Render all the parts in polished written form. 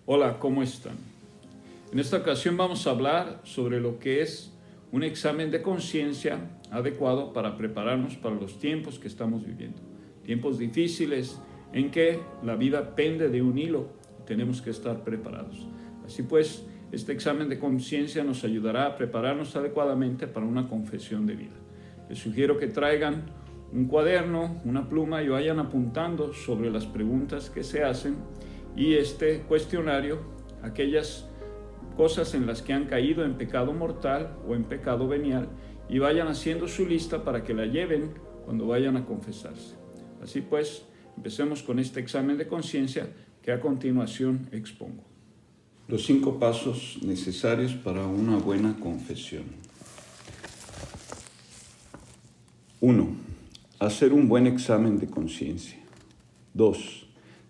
Hola, ¿cómo están? En esta ocasión vamos a hablar sobre lo que es un examen de conciencia adecuado para prepararnos para los tiempos que estamos viviendo. Tiempos difíciles en que la vida pende de un hilo y tenemos que estar preparados. Así pues, este examen de conciencia nos ayudará a prepararnos adecuadamente para una confesión de vida. Les sugiero que traigan un cuaderno, una pluma y vayan apuntando sobre las preguntas que se hacen y este cuestionario, aquellas cosas en las que han caído en pecado mortal o en pecado venial, y vayan haciendo su lista para que la lleven cuando vayan a confesarse. Así pues, empecemos con este examen de conciencia que a continuación expongo. Los 5 pasos necesarios para una buena confesión. 1. Hacer un buen examen de conciencia. 2.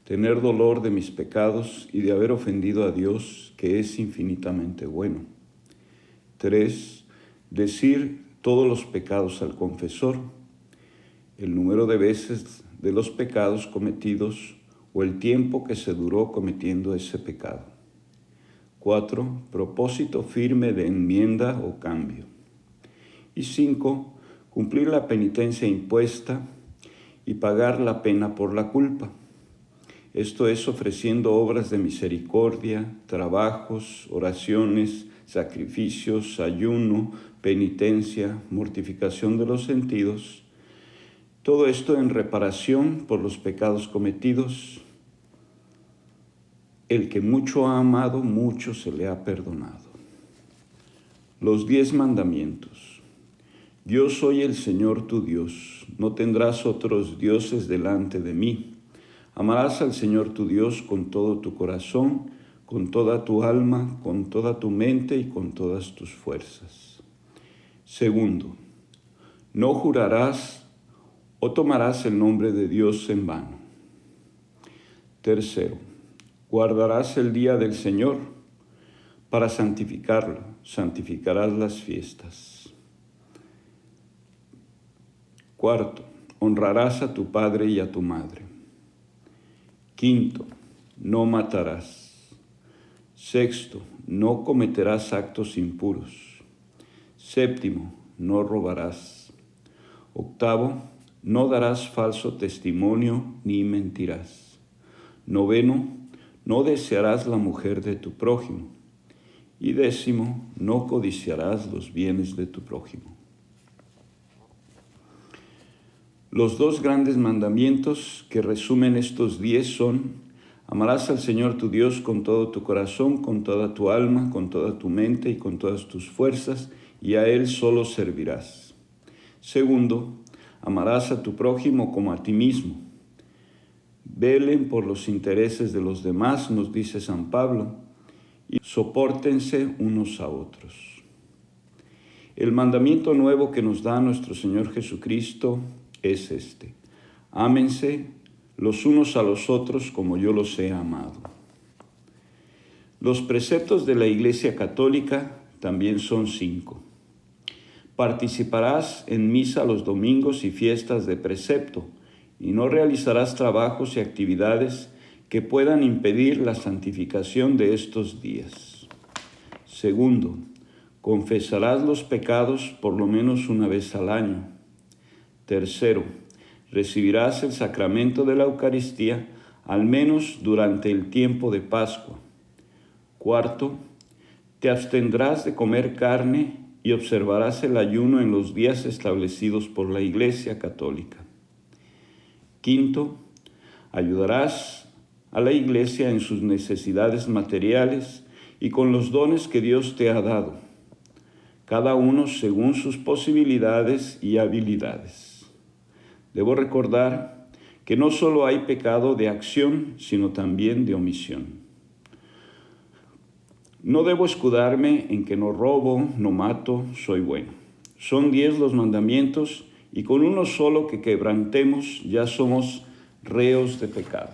Tener dolor de mis pecados y de haber ofendido a Dios, que es infinitamente bueno. 3. Decir todos los pecados al confesor, el número de veces de los pecados cometidos o el tiempo que se duró cometiendo ese pecado. 4. Propósito firme de enmienda o cambio. Y 5. Cumplir la penitencia impuesta y pagar la pena por la culpa. Esto es ofreciendo obras de misericordia, trabajos, oraciones, sacrificios, ayuno, penitencia, mortificación de los sentidos. Todo esto en reparación por los pecados cometidos. El que mucho ha amado, mucho se le ha perdonado. Los 10 mandamientos. Yo soy el Señor tu Dios, no tendrás otros dioses delante de mí. Amarás al Señor tu Dios con todo tu corazón, con toda tu alma, con toda tu mente y con todas tus fuerzas. Segundo, no jurarás o tomarás el nombre de Dios en vano. Tercero, guardarás el día del Señor para santificarlo, santificarás las fiestas. Cuarto, honrarás a tu padre y a tu madre. Quinto, no matarás. Sexto, no cometerás actos impuros. Séptimo, no robarás. Octavo, no darás falso testimonio ni mentirás. Noveno, no desearás la mujer de tu prójimo. Y décimo, no codiciarás los bienes de tu prójimo. Los 2 grandes mandamientos que resumen estos 10 son: amarás al Señor tu Dios con todo tu corazón, con toda tu alma, con toda tu mente y con todas tus fuerzas, y a Él solo servirás. Segundo, amarás a tu prójimo como a ti mismo. Velen por los intereses de los demás, nos dice San Pablo, y sopórtense unos a otros. El mandamiento nuevo que nos da nuestro Señor Jesucristo es este: ámense los unos a los otros como yo los he amado. Los preceptos de la Iglesia Católica también son 5. Participarás en misa los domingos y fiestas de precepto, y no realizarás trabajos y actividades que puedan impedir la santificación de estos días. Segundo, confesarás los pecados por lo menos una vez al año. Tercero, recibirás el sacramento de la Eucaristía al menos durante el tiempo de Pascua. Cuarto, te abstendrás de comer carne y observarás el ayuno en los días establecidos por la Iglesia Católica. Quinto, ayudarás a la Iglesia en sus necesidades materiales y con los dones que Dios te ha dado, cada uno según sus posibilidades y habilidades. Debo recordar que no solo hay pecado de acción, sino también de omisión. No debo escudarme en que no robo, no mato, soy bueno. Son 10 los mandamientos y con uno solo que quebrantemos ya somos reos de pecado.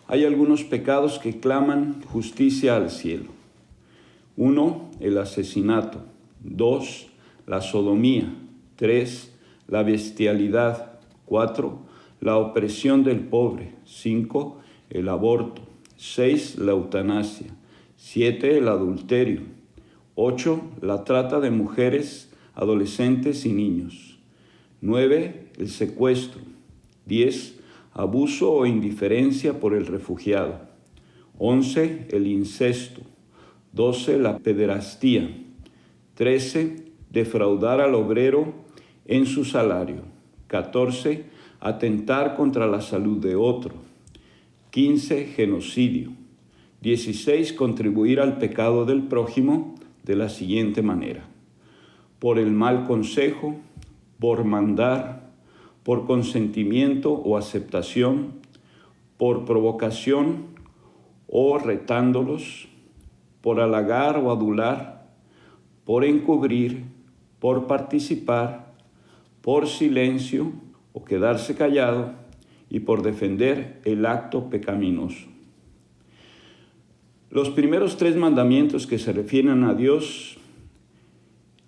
Hay algunos pecados que claman justicia al cielo. 1, el asesinato. 2, la sodomía. 3, la bestialidad. 4, la opresión del pobre. 5, el aborto. 6. La eutanasia. 7. El adulterio. 8. La trata de mujeres, adolescentes y niños. 9. El secuestro. 10. Abuso o indiferencia por el refugiado. 11. El incesto. 12. La pederastía. 13. Defraudar al obrero en su salario. 14. Atentar contra la salud de otro. 15. Genocidio. 16. Contribuir al pecado del prójimo de la siguiente manera: por el mal consejo, por mandar, por consentimiento o aceptación, por provocación o retándolos, por halagar o adular, por encubrir, por participar, por silencio o quedarse callado y por defender el acto pecaminoso. Los primeros 3 mandamientos que se refieren a Dios,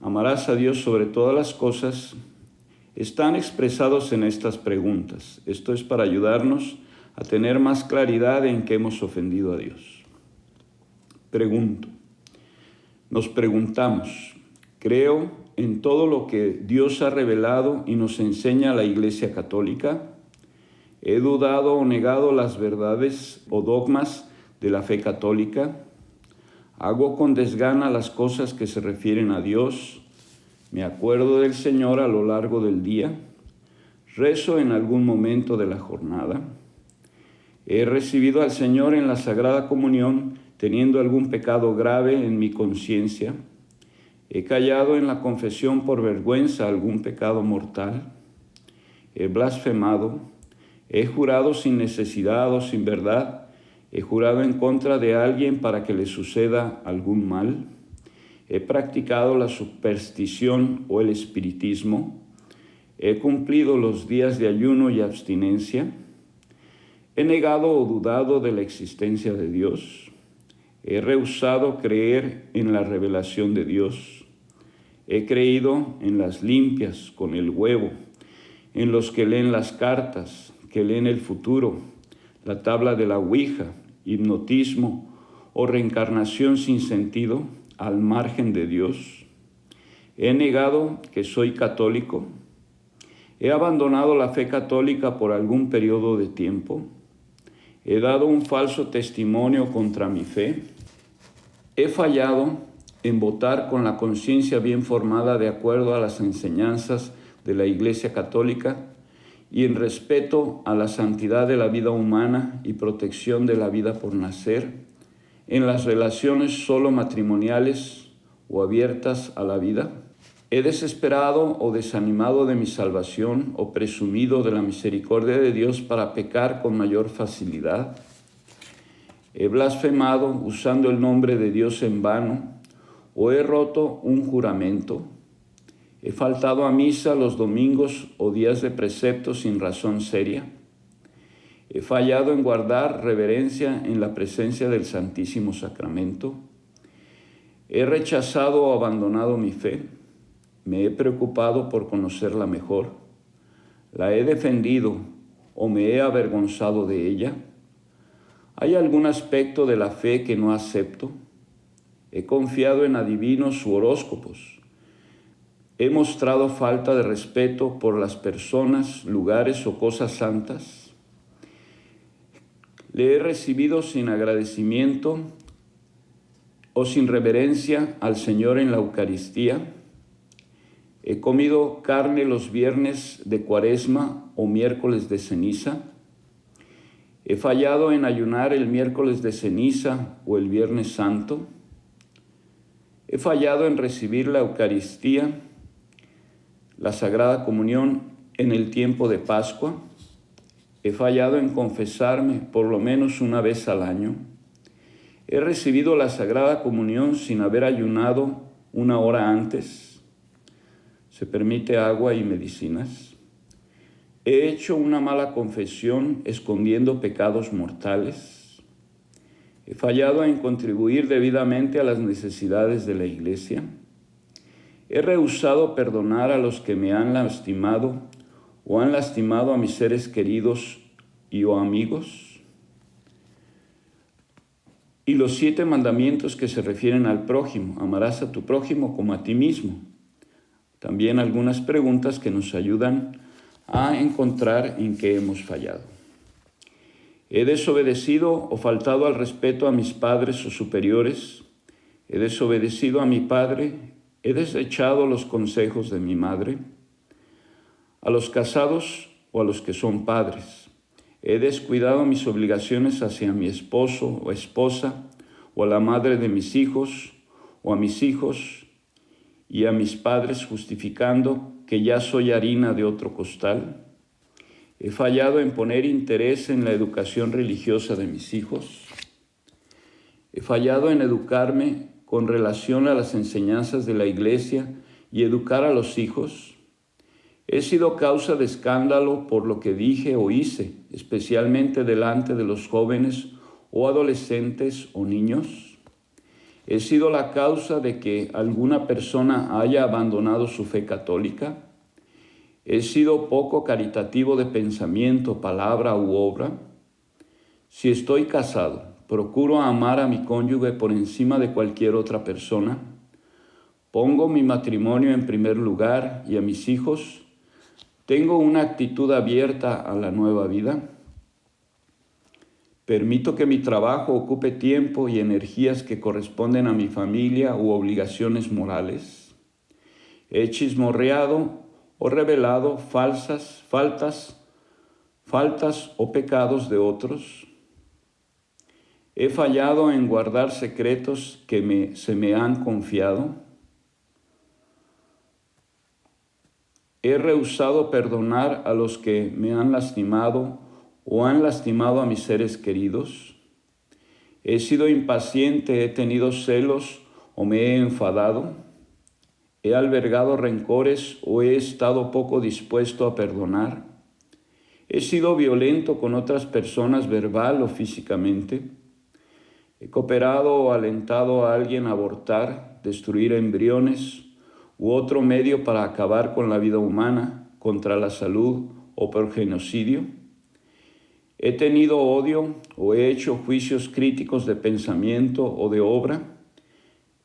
amarás a Dios sobre todas las cosas, están expresados en estas preguntas. Esto es para ayudarnos a tener más claridad en que hemos ofendido a Dios. Nos preguntamos, ¿creo en todo lo que Dios ha revelado y nos enseña la Iglesia Católica? ¿He dudado o negado las verdades o dogmas de la fe católica? ¿Hago con desgana las cosas que se refieren a Dios? ¿Me acuerdo del Señor a lo largo del día? ¿Rezo en algún momento de la jornada? ¿He recibido al Señor en la Sagrada Comunión teniendo algún pecado grave en mi conciencia? ¿He callado en la confesión por vergüenza algún pecado mortal? ¿He blasfemado? ¿He jurado sin necesidad o sin verdad? ¿He jurado en contra de alguien para que le suceda algún mal? ¿He practicado la superstición o el espiritismo? ¿He cumplido los días de ayuno y abstinencia? ¿He negado o dudado de la existencia de Dios? ¿He rehusado creer en la revelación de Dios? ¿He creído en las limpias con el huevo, en los que leen las cartas, que leen el futuro, la tabla de la Ouija, hipnotismo o reencarnación sin sentido al margen de Dios? ¿He negado que soy católico? ¿He abandonado la fe católica por algún periodo de tiempo? ¿He dado un falso testimonio contra mi fe? ¿He fallado en votar con la conciencia bien formada de acuerdo a las enseñanzas de la Iglesia Católica y en respeto a la santidad de la vida humana y protección de la vida por nacer, en las relaciones solo matrimoniales o abiertas a la vida? ¿He desesperado o desanimado de mi salvación o presumido de la misericordia de Dios para pecar con mayor facilidad? ¿He blasfemado usando el nombre de Dios en vano o he roto un juramento? ¿He faltado a misa los domingos o días de precepto sin razón seria? ¿He fallado en guardar reverencia en la presencia del Santísimo Sacramento? ¿He rechazado o abandonado mi fe? ¿Me he preocupado por conocerla mejor? ¿La he defendido o me he avergonzado de ella? ¿Hay algún aspecto de la fe que no acepto? ¿He confiado en adivinos u horóscopos? ¿He mostrado falta de respeto por las personas, lugares o cosas santas? ¿Le he recibido sin agradecimiento o sin reverencia al Señor en la Eucaristía? ¿He comido carne los viernes de Cuaresma o miércoles de ceniza? ¿He fallado en ayunar el miércoles de ceniza o el Viernes Santo? ¿He fallado en recibir la Eucaristía, la Sagrada Comunión en el tiempo de Pascua? ¿He fallado en confesarme por lo menos una vez al año? ¿He recibido la Sagrada Comunión sin haber ayunado una hora antes? ¿Se permite agua y medicinas? ¿He hecho una mala confesión escondiendo pecados mortales? ¿He fallado en contribuir debidamente a las necesidades de la Iglesia? ¿He rehusado perdonar a los que me han lastimado o han lastimado a mis seres queridos y o amigos? y los 7 mandamientos que se refieren al prójimo. Amarás a tu prójimo como a ti mismo. También algunas preguntas que nos ayudan a encontrar en qué hemos fallado. ¿He desobedecido o faltado al respeto a mis padres o superiores? ¿He desobedecido a mi padre? ¿He desechado los consejos de mi madre? A los casados o a los que son padres. ¿He descuidado mis obligaciones hacia mi esposo o esposa, o a la madre de mis hijos, o a mis hijos, y a mis padres, justificando que ya soy harina de otro costal? ¿He fallado en poner interés en la educación religiosa de mis hijos? ¿He fallado en educarme con relación a las enseñanzas de la Iglesia y educar a los hijos? ¿He sido causa de escándalo por lo que dije o hice, especialmente delante de los jóvenes o adolescentes o niños? ¿He sido la causa de que alguna persona haya abandonado su fe católica? ¿He sido poco caritativo de pensamiento, palabra u obra? Si estoy casado, ¿procuro amar a mi cónyuge por encima de cualquier otra persona? ¿Pongo mi matrimonio en primer lugar y a mis hijos? ¿Tengo una actitud abierta a la nueva vida? ¿Permito que mi trabajo ocupe tiempo y energías que corresponden a mi familia u obligaciones morales? ¿He chismorreado o revelado faltas o pecados de otros? ¿He fallado en guardar secretos que se me han confiado? ¿He rehusado perdonar a los que me han lastimado o han lastimado a mis seres queridos? ¿He sido impaciente, he tenido celos o me he enfadado? ¿He albergado rencores o he estado poco dispuesto a perdonar? ¿He sido violento con otras personas verbal o físicamente? ¿He cooperado o alentado a alguien a abortar, destruir embriones u otro medio para acabar con la vida humana, contra la salud o por genocidio? ¿He tenido odio o he hecho juicios críticos de pensamiento o de obra?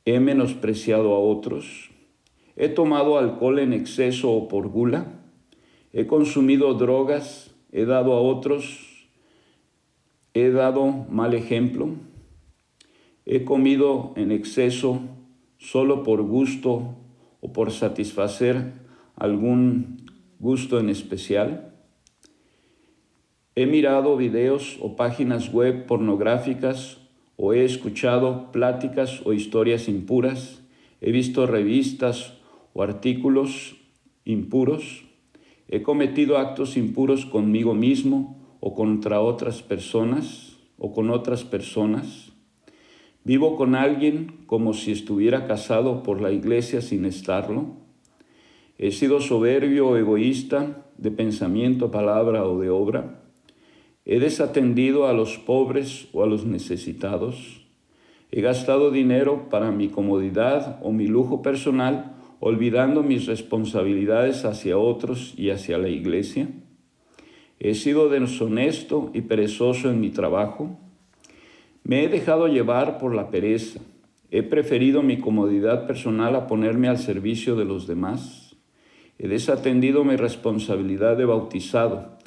¿He menospreciado a otros? ¿He tomado alcohol en exceso o por gula? ¿He consumido drogas? ¿He dado a otros? ¿He dado mal ejemplo? ¿He comido en exceso solo por gusto o por satisfacer algún gusto en especial? ¿He mirado videos o páginas web pornográficas o he escuchado pláticas o historias impuras? ¿He visto revistas o artículos impuros? ¿He cometido actos impuros conmigo mismo o contra otras personas o con otras personas? ¿Vivo con alguien como si estuviera casado por la iglesia sin estarlo? ¿He sido soberbio o egoísta de pensamiento, palabra o de obra? ¿He desatendido a los pobres o a los necesitados? ¿He gastado dinero para mi comodidad o mi lujo personal, olvidando mis responsabilidades hacia otros y hacia la iglesia? ¿He sido deshonesto y perezoso en mi trabajo? ¿Me he dejado llevar por la pereza? ¿He preferido mi comodidad personal a ponerme al servicio de los demás? ¿He desatendido mi responsabilidad de bautizado,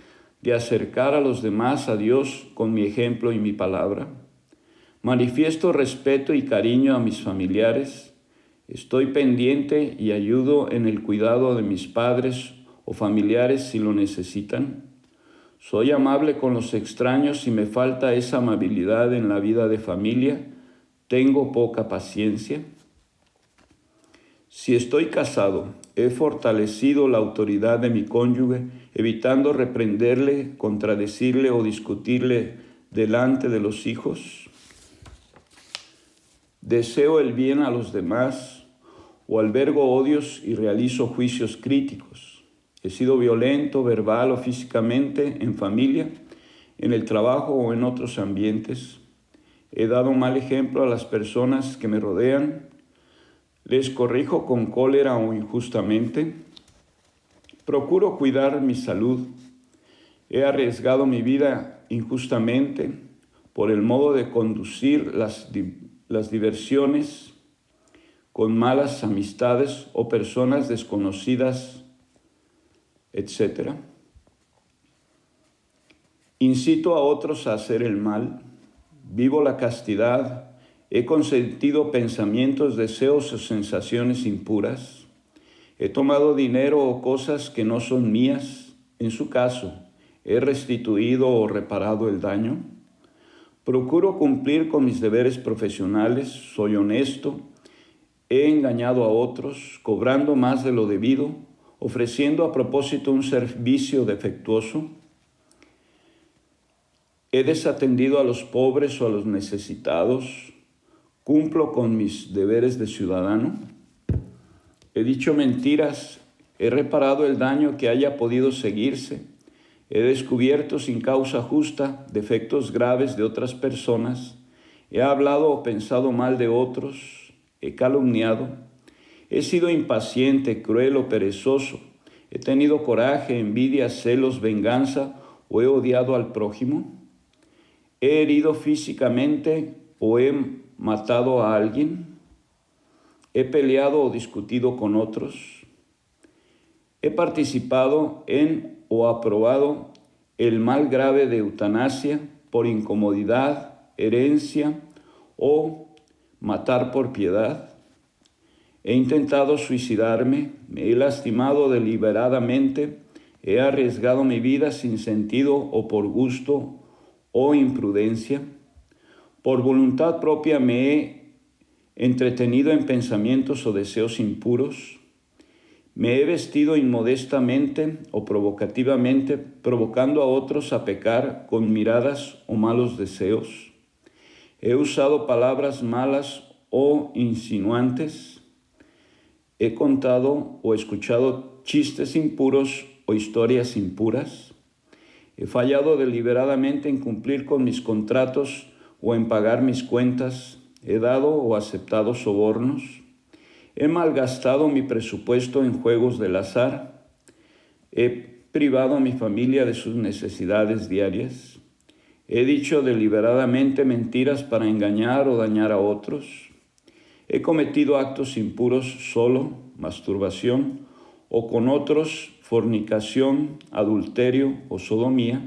de acercar a los demás a Dios con mi ejemplo y mi palabra? ¿Manifiesto respeto y cariño a mis familiares? ¿Estoy pendiente y ayudo en el cuidado de mis padres o familiares si lo necesitan? ¿Soy amable con los extraños si me falta esa amabilidad en la vida de familia? ¿Tengo poca paciencia? Si estoy casado, ¿he fortalecido la autoridad de mi cónyuge, evitando reprenderle, contradecirle o discutirle delante de los hijos? ¿Deseo el bien a los demás o albergo odios y realizo juicios críticos? ¿He sido violento, verbal o físicamente en familia, en el trabajo o en otros ambientes? ¿He dado mal ejemplo a las personas que me rodean? ¿Les corrijo con cólera o injustamente? ¿Procuro cuidar mi salud? ¿He arriesgado mi vida injustamente? por el modo de conducir las diversiones con malas amistades o personas desconocidas, etc. Incito a otros a hacer el mal, vivo la castidad, he consentido pensamientos, deseos o sensaciones impuras, he tomado dinero o cosas que no son mías, en su caso, he restituido o reparado el daño, procuro cumplir con mis deberes profesionales, soy honesto, he engañado a otros, cobrando más de lo debido, ofreciendo a propósito un servicio defectuoso, he desatendido a los pobres o a los necesitados, cumplo con mis deberes de ciudadano, he dicho mentiras, he reparado el daño que haya podido seguirse, he descubierto sin causa justa defectos graves de otras personas, he hablado o pensado mal de otros, he calumniado, he sido impaciente, cruel o perezoso, he tenido coraje, envidia, celos, venganza o he odiado al prójimo, he herido físicamente o he matado a alguien, he peleado o discutido con otros, he participado en o aprobado el mal grave de eutanasia por incomodidad, herencia o matar por piedad. He intentado suicidarme, me he lastimado deliberadamente, he arriesgado mi vida sin sentido o por gusto o imprudencia. Por voluntad propia me he entretenido en pensamientos o deseos impuros. Me he vestido inmodestamente o provocativamente, provocando a otros a pecar con miradas o malos deseos. He usado palabras malas o insinuantes. He contado o escuchado chistes impuros o historias impuras. He fallado deliberadamente en cumplir con mis contratos o en pagar mis cuentas. He dado o aceptado sobornos. He malgastado mi presupuesto en juegos del azar. He privado a mi familia de sus necesidades diarias. He dicho deliberadamente mentiras para engañar o dañar a otros. He cometido actos impuros solo, masturbación, o con otros, fornicación, adulterio o sodomía.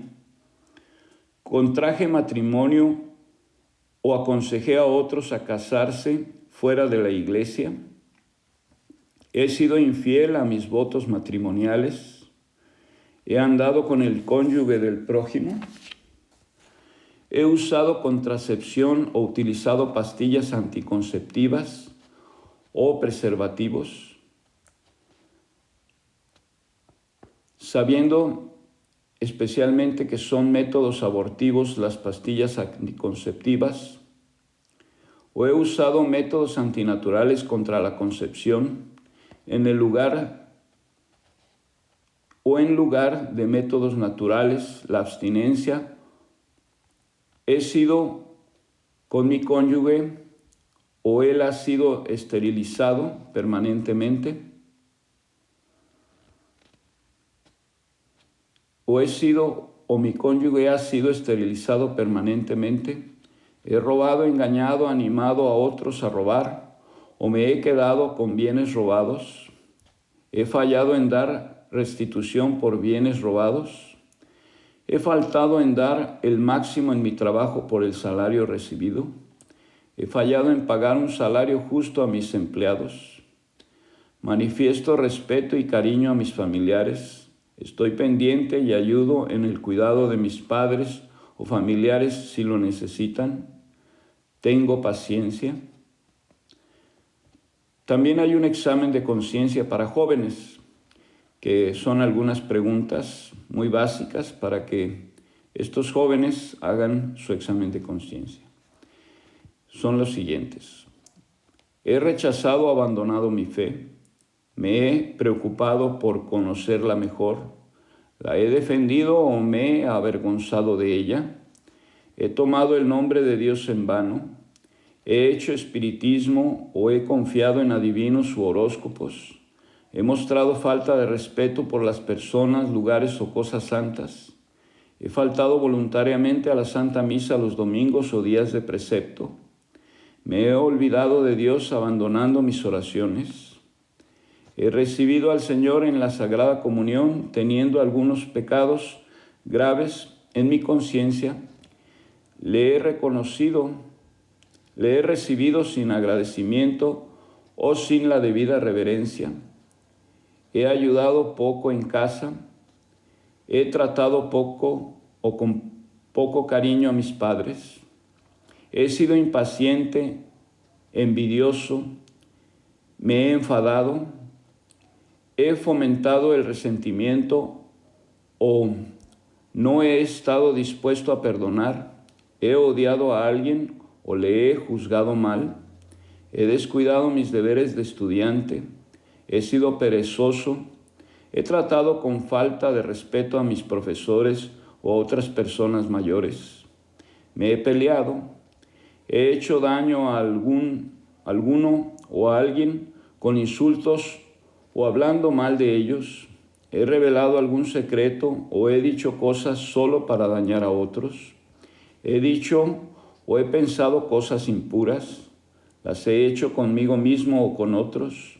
Contraje matrimonio o aconsejé a otros a casarse fuera de la iglesia. He sido infiel a mis votos matrimoniales. He andado con el cónyuge del prójimo. He usado contracepción o utilizado pastillas anticonceptivas o preservativos, sabiendo especialmente que son métodos abortivos las pastillas anticonceptivas, o he usado métodos antinaturales contra la concepción en lugar de métodos naturales, la abstinencia. He sido con mi cónyuge o él ha sido esterilizado permanentemente, o mi cónyuge ha sido esterilizado permanentemente. He robado, engañado, animado a otros a robar, o me he quedado con bienes robados. He fallado en dar restitución por bienes robados. He faltado en dar el máximo en mi trabajo por el salario recibido. He fallado en pagar un salario justo a mis empleados. Manifiesto respeto y cariño a mis familiares. Estoy pendiente y ayudo en el cuidado de mis padres o familiares si lo necesitan. Tengo paciencia. También hay un examen de conciencia para jóvenes, que son algunas preguntas muy básicas para que estos jóvenes hagan su examen de conciencia. Son los siguientes. He rechazado o abandonado mi fe. Me he preocupado por conocerla mejor. La he defendido o me he avergonzado de ella. He tomado el nombre de Dios en vano. He hecho espiritismo o he confiado en adivinos u horóscopos. He mostrado falta de respeto por las personas, lugares o cosas santas. He faltado voluntariamente a la Santa Misa los domingos o días de precepto. Me he olvidado de Dios abandonando mis oraciones. He recibido al Señor en la Sagrada Comunión teniendo algunos pecados graves en mi conciencia. Le he recibido sin agradecimiento o sin la debida reverencia. He ayudado poco en casa. He tratado poco o con poco cariño a mis padres. He sido impaciente, envidioso, me he enfadado, he fomentado el resentimiento o no he estado dispuesto a perdonar, he odiado a alguien o le he juzgado mal, he descuidado mis deberes de estudiante, he sido perezoso, he tratado con falta de respeto a mis profesores o a otras personas mayores. Me he peleado, he hecho daño a alguno o a alguien con insultos o hablando mal de ellos. He revelado algún secreto o he dicho cosas solo para dañar a otros. He dicho o he pensado cosas impuras. Las he hecho conmigo mismo o con otros.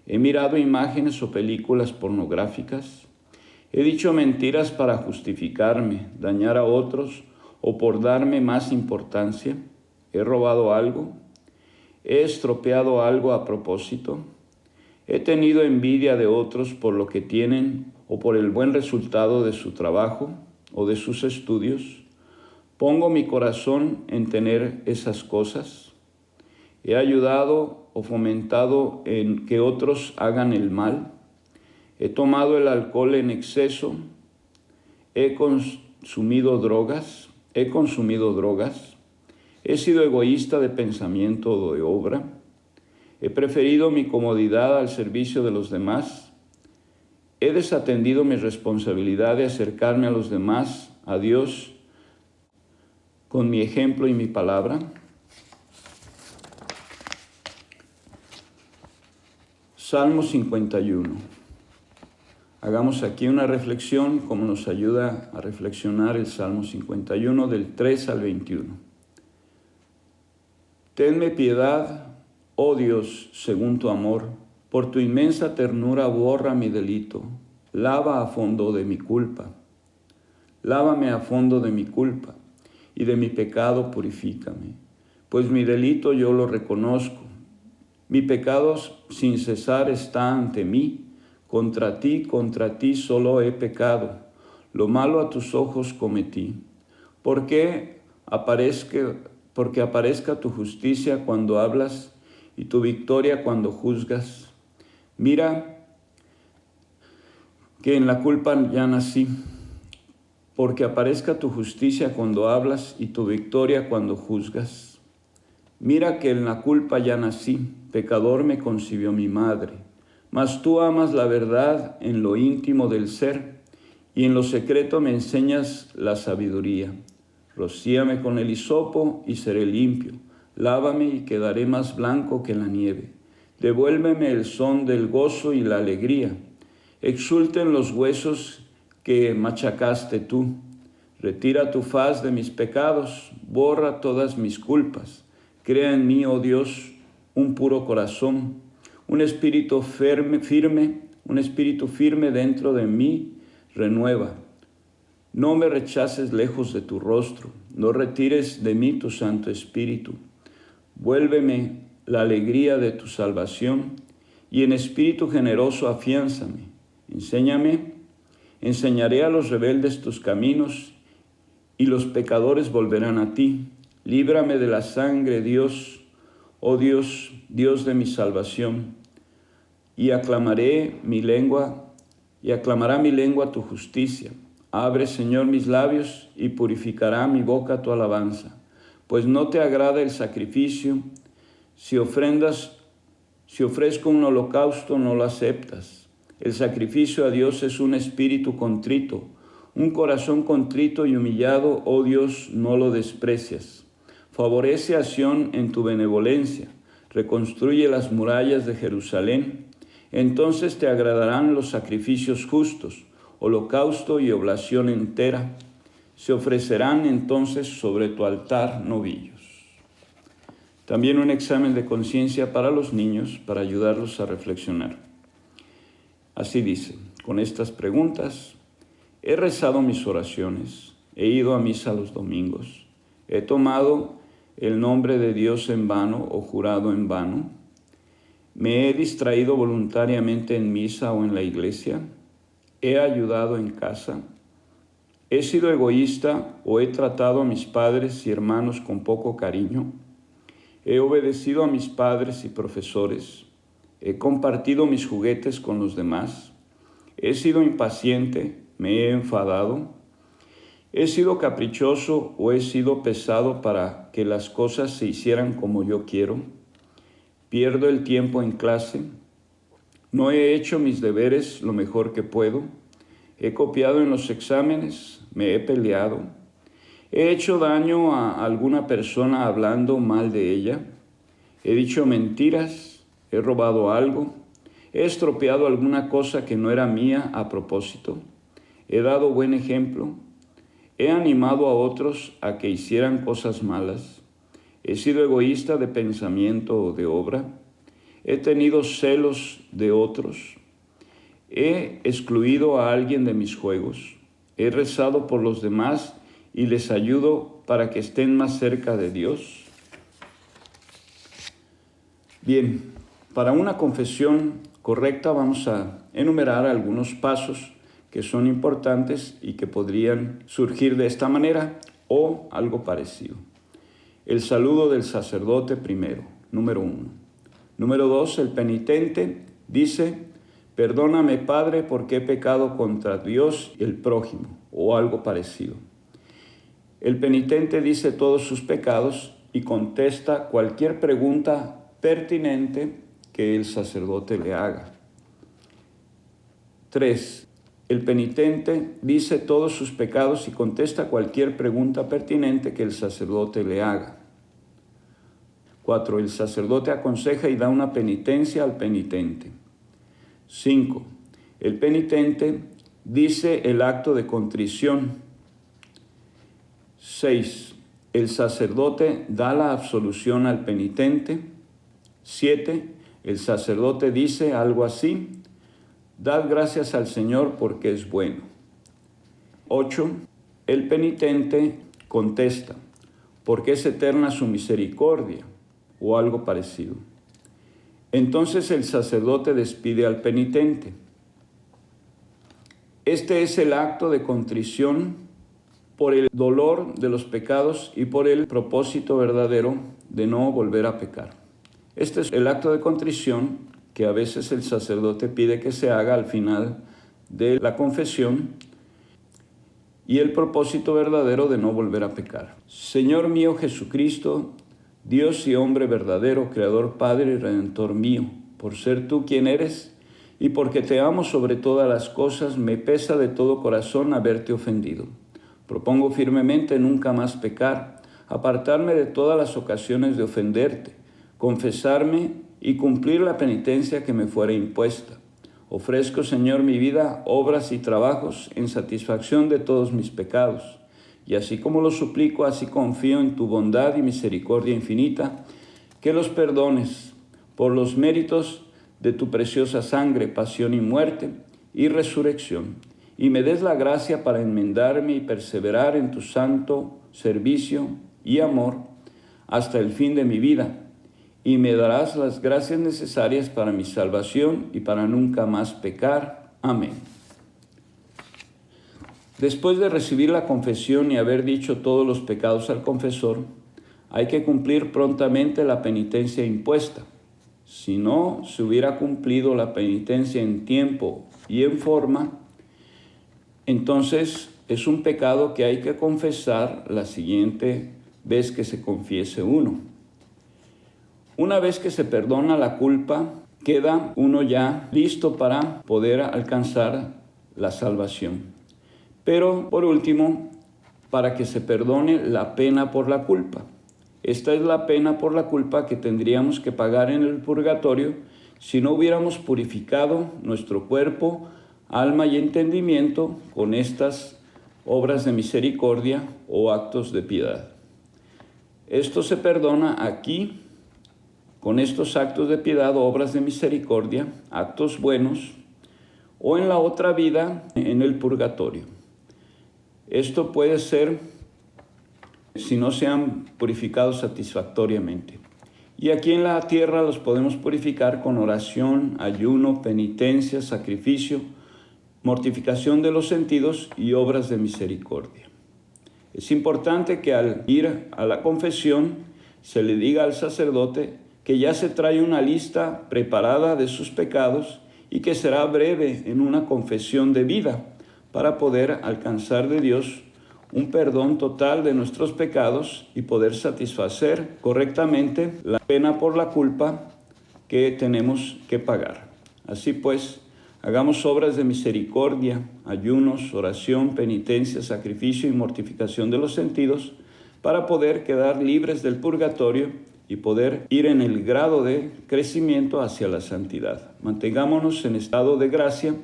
He mirado imágenes o películas pornográficas. He dicho mentiras para justificarme, dañar a otros o por darme más importancia. He robado algo. He estropeado algo a propósito. He tenido envidia de otros por lo que tienen o por el buen resultado de su trabajo o de sus estudios. Pongo mi corazón en tener esas cosas. He ayudado o fomentado en que otros hagan el mal. He tomado el alcohol en exceso. He consumido drogas. He sido egoísta de pensamiento o de obra. He preferido mi comodidad al servicio de los demás. He desatendido mi responsabilidad de acercarme a los demás, a Dios, con mi ejemplo y mi palabra. Salmo 51. Hagamos aquí una reflexión como nos ayuda a reflexionar el Salmo 51 del 3 al 21. Tenme piedad, oh Dios, según tu amor, por tu inmensa ternura borra mi delito, lava a fondo de mi culpa. Lávame a fondo de mi culpa, y de mi pecado purifícame, pues mi delito yo lo reconozco. Mi pecado sin cesar está ante mí. Contra ti solo he pecado. Lo malo a tus ojos cometí. Porque aparezca tu justicia cuando hablas y tu victoria cuando juzgas. Mira que en la culpa ya nací. Porque aparezca tu justicia cuando hablas y tu victoria cuando juzgas. Mira que en la culpa ya nací, pecador me concibió mi madre. Mas tú amas la verdad en lo íntimo del ser, y en lo secreto me enseñas la sabiduría. Rocíame con el hisopo y seré limpio. Lávame y quedaré más blanco que la nieve. Devuélveme el son del gozo y la alegría. Exulten los huesos que machacaste tú. Retira tu faz de mis pecados, borra todas mis culpas. Crea en mí, oh Dios, un puro corazón, un espíritu firme dentro de mí, renueva. No me rechaces lejos de tu rostro, no retires de mí tu Santo Espíritu. Vuélveme la alegría de tu salvación y en espíritu generoso afiánzame. Enseñaré a los rebeldes tus caminos y los pecadores volverán a ti. Líbrame de la sangre, Dios, oh Dios, Dios de mi salvación, y aclamará mi lengua tu justicia. Abre, Señor, mis labios y purificará mi boca tu alabanza. Pues no te agrada el sacrificio, si ofrezco un holocausto no lo aceptas. El sacrificio a Dios es un espíritu contrito, un corazón contrito y humillado, oh Dios, no lo desprecias. Favorece a Sión en tu benevolencia, reconstruye las murallas de Jerusalén. Entonces te agradarán los sacrificios justos, holocausto y oblación entera. Se ofrecerán entonces sobre tu altar novillos. También un examen de conciencia para los niños, para ayudarlos a reflexionar. Así dice, con estas preguntas: he rezado mis oraciones, he ido a misa los domingos, he tomado el nombre de Dios en vano o jurado en vano, me he distraído voluntariamente en misa o en la iglesia, he ayudado en casa, he sido egoísta o he tratado a mis padres y hermanos con poco cariño, he obedecido a mis padres y profesores, he compartido mis juguetes con los demás, he sido impaciente, me he enfadado, he sido caprichoso o he sido pesado para que las cosas se hicieran como yo quiero, pierdo el tiempo en clase, no he hecho mis deberes lo mejor que puedo, he copiado en los exámenes, me he peleado, he hecho daño a alguna persona hablando mal de ella, he dicho mentiras, he robado algo, he estropeado alguna cosa que no era mía a propósito, he dado buen ejemplo, he animado a otros a que hicieran cosas malas, he sido egoísta de pensamiento o de obra, he tenido celos de otros, he excluido a alguien de mis juegos, he rezado por los demás y les ayudo para que estén más cerca de Dios. Bien, para una confesión correcta vamos a enumerar algunos pasos que son importantes y que podrían surgir de esta manera o algo parecido. El saludo del sacerdote primero, número 1. Número 2, el penitente dice: perdóname, Padre, porque he pecado contra Dios y el prójimo, o algo parecido. El penitente dice todos sus pecados y contesta cualquier pregunta pertinente que el sacerdote le haga. 3. El penitente dice todos sus pecados y contesta cualquier pregunta pertinente que el sacerdote le haga. 4. El sacerdote aconseja y da una penitencia al penitente. 5. El penitente dice el acto de contrición. 6. El sacerdote da la absolución al penitente. 7. El sacerdote dice algo así: dad gracias al Señor porque es bueno. 8. El penitente contesta: porque es eterna su misericordia, o algo parecido. Entonces el sacerdote despide al penitente. Este es el acto de contrición por el dolor de los pecados y por el propósito verdadero de no volver a pecar. Este es el acto de contrición que a veces el sacerdote pide que se haga al final de la confesión y el propósito verdadero de no volver a pecar. Señor mío Jesucristo, Dios y hombre verdadero, Creador, Padre y Redentor mío, por ser tú quien eres y porque te amo sobre todas las cosas, me pesa de todo corazón haberte ofendido. Propongo firmemente nunca más pecar, apartarme de todas las ocasiones de ofenderte, confesarme y cumplir la penitencia que me fuera impuesta. Ofrezco, Señor, mi vida, obras y trabajos en satisfacción de todos mis pecados. Y así como lo suplico, así confío en tu bondad y misericordia infinita, que los perdones por los méritos de tu preciosa sangre, pasión y muerte y resurrección, y me des la gracia para enmendarme y perseverar en tu santo servicio y amor hasta el fin de mi vida, y me darás las gracias necesarias para mi salvación y para nunca más pecar. Amén. Después de recibir la confesión y haber dicho todos los pecados al confesor, hay que cumplir prontamente la penitencia impuesta. Si no se hubiera cumplido la penitencia en tiempo y en forma, entonces es un pecado que hay que confesar la siguiente vez que se confiese uno. Una vez que se perdona la culpa, queda uno ya listo para poder alcanzar la salvación. Pero, por último, para que se perdone la pena por la culpa. Esta es la pena por la culpa que tendríamos que pagar en el purgatorio si no hubiéramos purificado nuestro cuerpo, alma y entendimiento con estas obras de misericordia o actos de piedad. Esto se perdona aquí con estos actos de piedad o obras de misericordia, actos buenos, o en la otra vida, en el purgatorio. Esto puede ser si no se han purificado satisfactoriamente. Y aquí en la tierra los podemos purificar con oración, ayuno, penitencia, sacrificio, mortificación de los sentidos y obras de misericordia. Es importante que al ir a la confesión se le diga al sacerdote que ya se trae una lista preparada de sus pecados y que será breve en una confesión de vida para poder alcanzar de Dios un perdón total de nuestros pecados y poder satisfacer correctamente la pena por la culpa que tenemos que pagar. Así pues, hagamos obras de misericordia, ayunos, oración, penitencia, sacrificio y mortificación de los sentidos para poder quedar libres del purgatorio y poder ir en el grado de crecimiento hacia la santidad. Mantengámonos en estado de gracia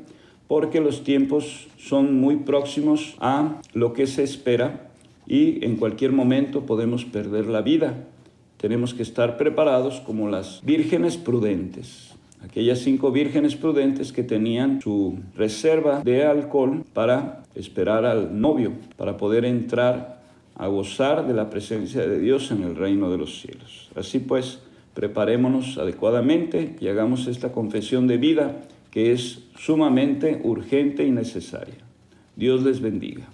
porque los tiempos son muy próximos a lo que se espera y en cualquier momento podemos perder la vida. Tenemos que estar preparados como las vírgenes prudentes, aquellas 5 vírgenes prudentes que tenían su reserva de alcohol para esperar al novio, para poder entrar a gozar de la presencia de Dios en el reino de los cielos. Así pues, preparémonos adecuadamente y hagamos esta confesión de vida que es sumamente urgente y necesaria. Dios les bendiga.